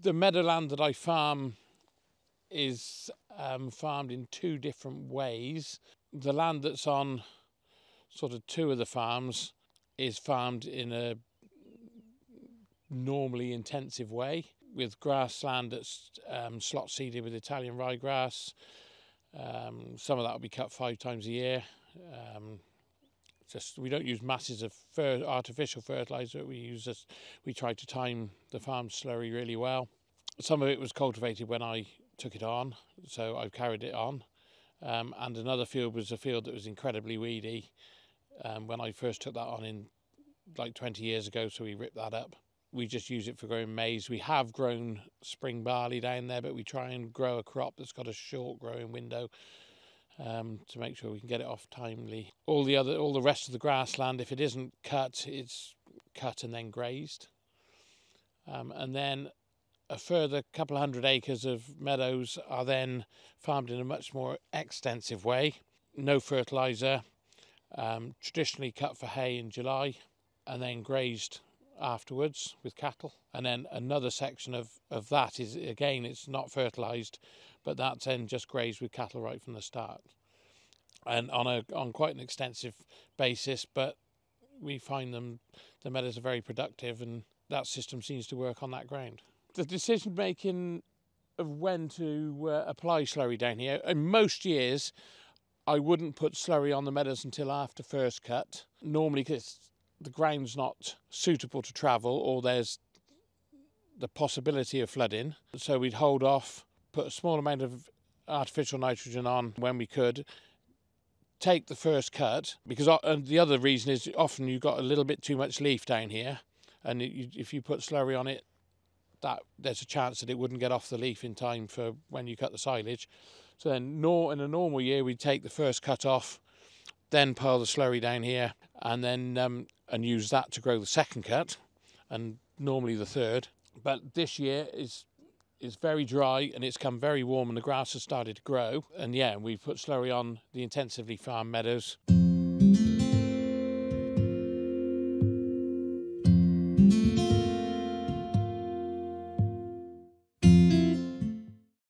The meadowland that I farm is farmed in two different ways. The land that's on sort of two of the farms is farmed in a normally intensive way, with grassland that's slot seeded with Italian ryegrass. Some of that will be cut 5 times a year. We don't use masses of artificial fertiliser. We try to time the farm slurry really well. Some of it was cultivated when I took it on, so I've carried it on. And another field was a field that was incredibly weedy when I first took that on in like 20 years ago, so we ripped that up. We just use it for growing maize. We have grown spring barley down there, but we try and grow a crop that's got a short growing window to make sure we can get it off timely. All the rest of the grassland, if it isn't cut, it's cut and then grazed. And then a further couple of 100 acres of meadows are then farmed in a much more extensive way. No fertiliser, traditionally cut for hay in July and then grazed afterwards with cattle. And then another section of that is, again, it's not fertilised, but that's then just grazed with cattle right from the start. And on quite an extensive basis, but we find the meadows are very productive, and that system seems to work on that ground. The decision making of when to apply slurry down here, in most years I wouldn't put slurry on the meadows until after first cut, normally because the ground's not suitable to travel or there's the possibility of flooding. So we'd hold off, put a small amount of artificial nitrogen on when we could, take the first cut, because and the other reason is often you've got a little bit too much leaf down here, and if you put slurry on it, that there's a chance that it wouldn't get off the leaf in time for when you cut the silage. So then in a normal year we'd take the first cut off, then pile the slurry down here, and then and use that to grow the second cut, and normally the third. But this year is very dry and it's come very warm and the grass has started to grow, and yeah, we've put slurry on the intensively farmed meadows.